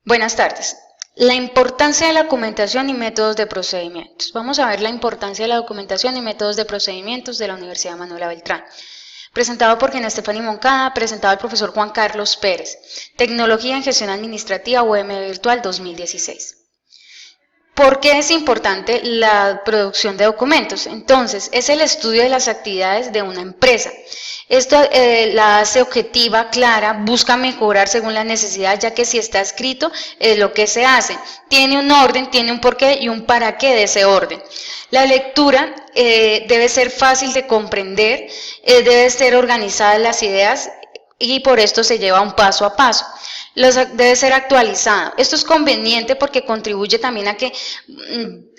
Buenas tardes. La importancia de la documentación y métodos de procedimientos. Vamos a ver la importancia de la documentación y métodos de procedimientos de la Universidad Manuela Beltrán. Presentado por Gina Estefany Moncada, presentado el profesor Juan Carlos Pérez. Tecnología en Gestión Administrativa UM Virtual 2016. ¿Por qué es importante la producción de documentos? Entonces, es el estudio de las actividades de una empresa. Esto la hace objetiva, clara, busca mejorar según la necesidad, ya que si está escrito es lo que se hace. Tiene un orden, tiene un porqué y un para qué de ese orden. La lectura debe ser fácil de comprender, debe ser organizada las ideas y por esto se lleva un paso a paso. Debe ser actualizado. Esto es conveniente porque contribuye también a que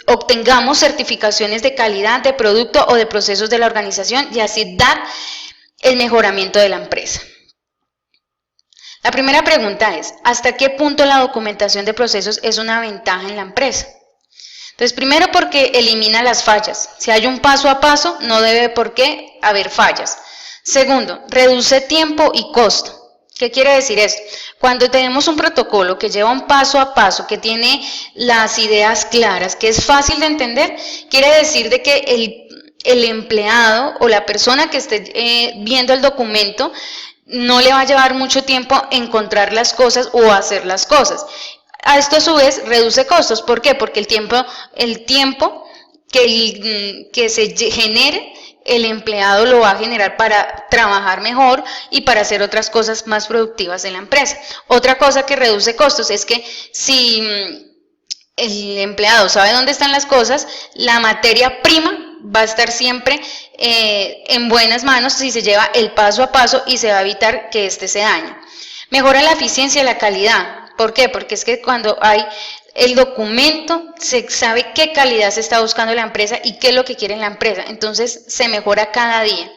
obtengamos certificaciones de calidad de producto o de procesos de la organización y así dar el mejoramiento de la empresa. La primera pregunta es, ¿hasta qué punto la documentación de procesos es una ventaja en la empresa? Entonces, primero porque elimina las fallas. Si hay un paso a paso, no debe por qué haber fallas. Segundo, reduce tiempo y costo. ¿Qué quiere decir esto? Cuando tenemos un protocolo que lleva un paso a paso, que tiene las ideas claras, que es fácil de entender, quiere decir de que el empleado o la persona que esté viendo el documento no le va a llevar mucho tiempo encontrar las cosas o hacer las cosas. A esto a su vez reduce costos. ¿Por qué? Porque el tiempo que se genere, el empleado lo va a generar para trabajar mejor y para hacer otras cosas más productivas en la empresa. Otra cosa que reduce costos es que si el empleado sabe dónde están las cosas, la materia prima va a estar siempre en buenas manos si se lleva el paso a paso y se va a evitar que éste se dañe. Mejora la eficiencia y la calidad. ¿Por qué? Porque es que cuando hay el documento, se sabe qué calidad se está buscando la empresa y qué es lo que quiere la empresa. Entonces, se mejora cada día.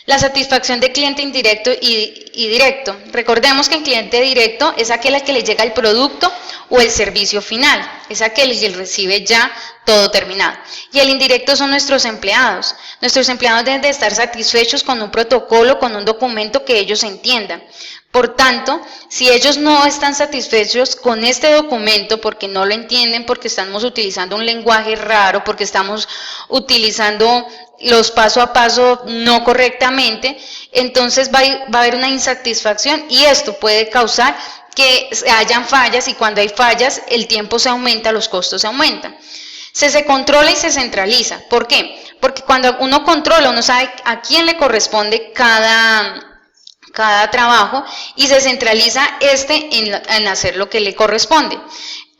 La satisfacción de cliente indirecto y directo. Recordemos que el cliente directo es aquel al que le llega el producto o el servicio final. Es aquel que recibe ya todo terminado. Y el indirecto son nuestros empleados. Nuestros empleados deben de estar satisfechos con un protocolo, con un documento que ellos entiendan. Por tanto, si ellos no están satisfechos con este documento porque no lo entienden, porque estamos utilizando un lenguaje raro, porque estamos utilizando los paso a paso no correctamente, entonces va a haber una insatisfacción y esto puede causar que hayan fallas y cuando hay fallas el tiempo se aumenta, los costos se aumentan. Se controla y se centraliza. ¿Por qué? Porque cuando uno controla, uno sabe a quién le corresponde cada trabajo y se centraliza en hacer lo que le corresponde.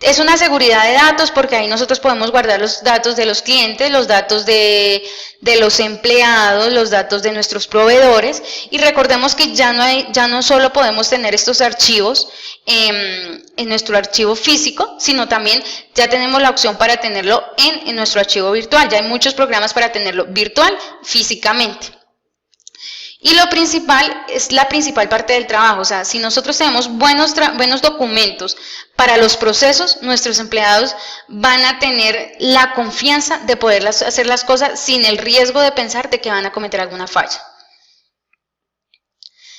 Es una seguridad de datos porque ahí nosotros podemos guardar los datos de los clientes, los datos de los empleados, los datos de nuestros proveedores y recordemos que ya no solo podemos tener estos archivos en nuestro archivo físico, sino también ya tenemos la opción para tenerlo en nuestro archivo virtual. Ya hay muchos programas para tenerlo virtual físicamente. Y lo principal es la principal parte del trabajo, o sea, si nosotros tenemos buenos documentos para los procesos, nuestros empleados van a tener la confianza de poder hacer las cosas sin el riesgo de pensar de que van a cometer alguna falla.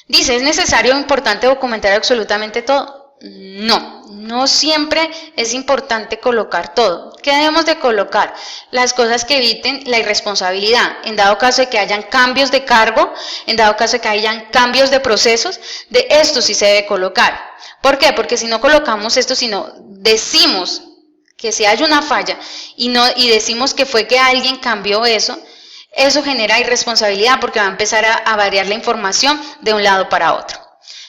Dice, ¿es necesario o importante documentar absolutamente todo? No siempre es importante colocar todo. ¿Qué debemos de colocar? Las cosas que eviten la irresponsabilidad, en dado caso de que hayan cambios de cargo, en dado caso de que hayan cambios de procesos, de esto sí se debe colocar. ¿Por qué? Porque si no colocamos esto, si no decimos que si hay una falla y decimos que fue que alguien cambió eso genera irresponsabilidad porque va a empezar a variar la información de un lado para otro.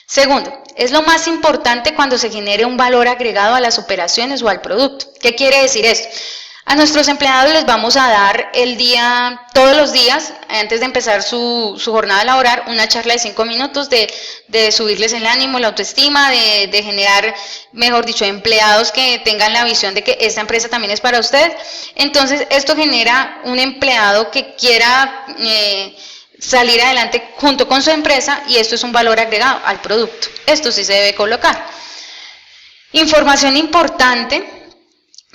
Segundo, es lo más importante cuando se genere un valor agregado a las operaciones o al producto. ¿Qué quiere decir esto? A nuestros empleados les vamos a dar todos los días, antes de empezar su jornada laboral, una charla de 5 minutos de subirles el ánimo, la autoestima, de generar, mejor dicho, empleados que tengan la visión de que esta empresa también es para ustedes. Entonces, esto genera un empleado que quiera salir adelante junto con su empresa y esto es un valor agregado al producto. Esto sí se debe colocar. Información importante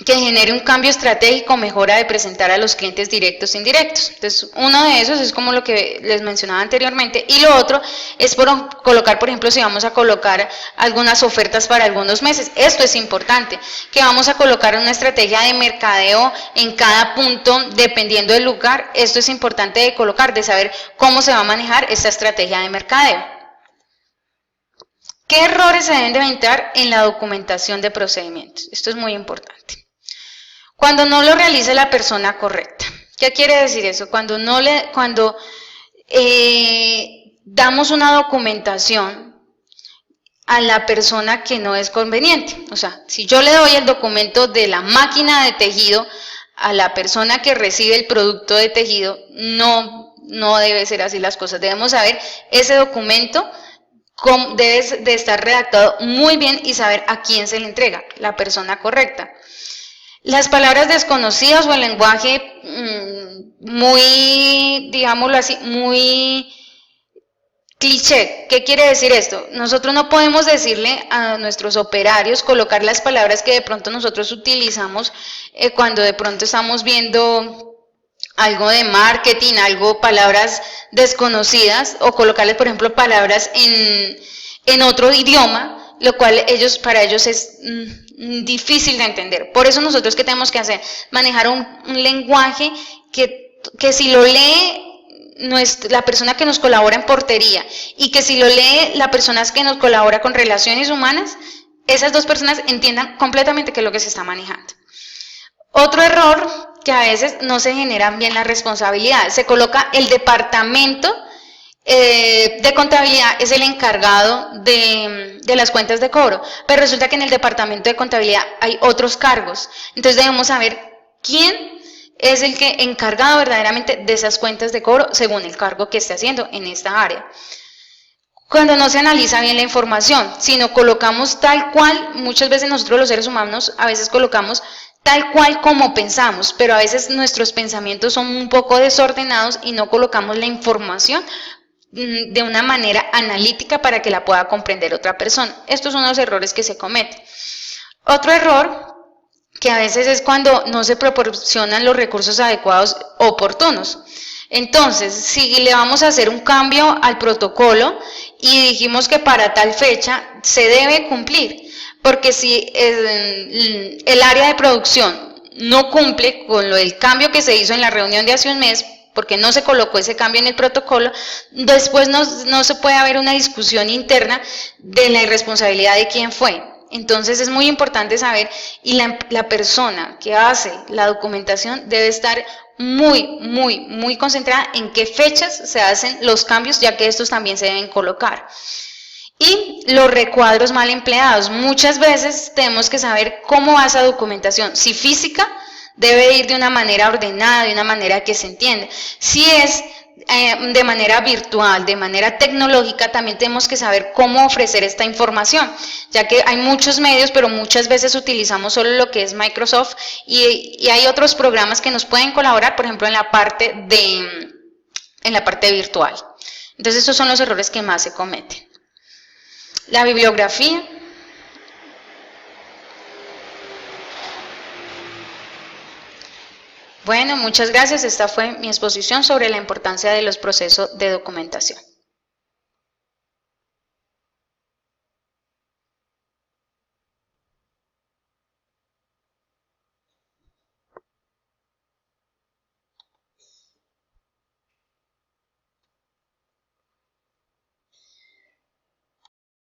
que genere un cambio estratégico, mejora de presentar a los clientes directos e indirectos. Entonces, uno de esos es como lo que les mencionaba anteriormente, y lo otro es colocar, por ejemplo, si vamos a colocar algunas ofertas para algunos meses, esto es importante, que vamos a colocar una estrategia de mercadeo en cada punto, dependiendo del lugar. Esto es importante de colocar, de saber cómo se va a manejar esta estrategia de mercadeo. ¿Qué errores se deben de evitar en la documentación de procedimientos? Esto es muy importante. Cuando no lo realiza la persona correcta. ¿Qué quiere decir eso? Cuando damos una documentación a la persona que no es conveniente. O sea, si yo le doy el documento de la máquina de tejido a la persona que recibe el producto de tejido, no debe ser así las cosas. Debemos saber ese documento, debe de estar redactado muy bien y saber a quién se le entrega, la persona correcta. Las palabras desconocidas o el lenguaje muy, digámoslo así, muy cliché. ¿Qué quiere decir esto? Nosotros no podemos decirle a nuestros operarios, colocar las palabras que de pronto nosotros utilizamos cuando de pronto estamos viendo algo de marketing, palabras desconocidas, o colocarles, por ejemplo, palabras en otro idioma, lo cual para ellos es difícil de entender. Por eso nosotros, ¿qué tenemos que hacer? Manejar un lenguaje que si lo lee la persona que nos colabora en portería, y que si lo lee la persona que nos colabora con relaciones humanas, esas dos personas entiendan completamente qué es lo que se está manejando. Otro error, que a veces no se generan bien las responsabilidades. Se coloca el departamento de contabilidad es el encargado de las cuentas de cobro, pero resulta que en el departamento de contabilidad hay otros cargos. Entonces debemos saber quién es el que encargado verdaderamente de esas cuentas de cobro según el cargo que esté haciendo en esta área. Cuando no se analiza bien la información, sino colocamos tal cual, muchas veces nosotros los seres humanos a veces colocamos tal cual como pensamos, pero a veces nuestros pensamientos son un poco desordenados y no colocamos la información de una manera analítica para que la pueda comprender otra persona. Estos son los errores que se cometen. Otro error que a veces es cuando no se proporcionan los recursos adecuados oportunos. Entonces, si le vamos a hacer un cambio al protocolo y dijimos que para tal fecha se debe cumplir, porque si el área de producción no cumple con el cambio que se hizo en la reunión de hace un mes, porque no se colocó ese cambio en el protocolo, después no se puede haber una discusión interna de la irresponsabilidad de quién fue. Entonces es muy importante saber, y la persona que hace la documentación debe estar muy concentrada en qué fechas se hacen los cambios, ya que estos también se deben colocar. Y los recuadros mal empleados. Muchas veces tenemos que saber cómo va esa documentación. Si física, debe ir de una manera ordenada, de una manera que se entienda. Si es de manera virtual, de manera tecnológica, también tenemos que saber cómo ofrecer esta información, ya que hay muchos medios, pero muchas veces utilizamos solo lo que es Microsoft, y hay otros programas que nos pueden colaborar, por ejemplo, en la parte virtual. Entonces, estos son los errores que más se cometen. La bibliografía. Bueno, muchas gracias. Esta fue mi exposición sobre la importancia de los procesos de documentación.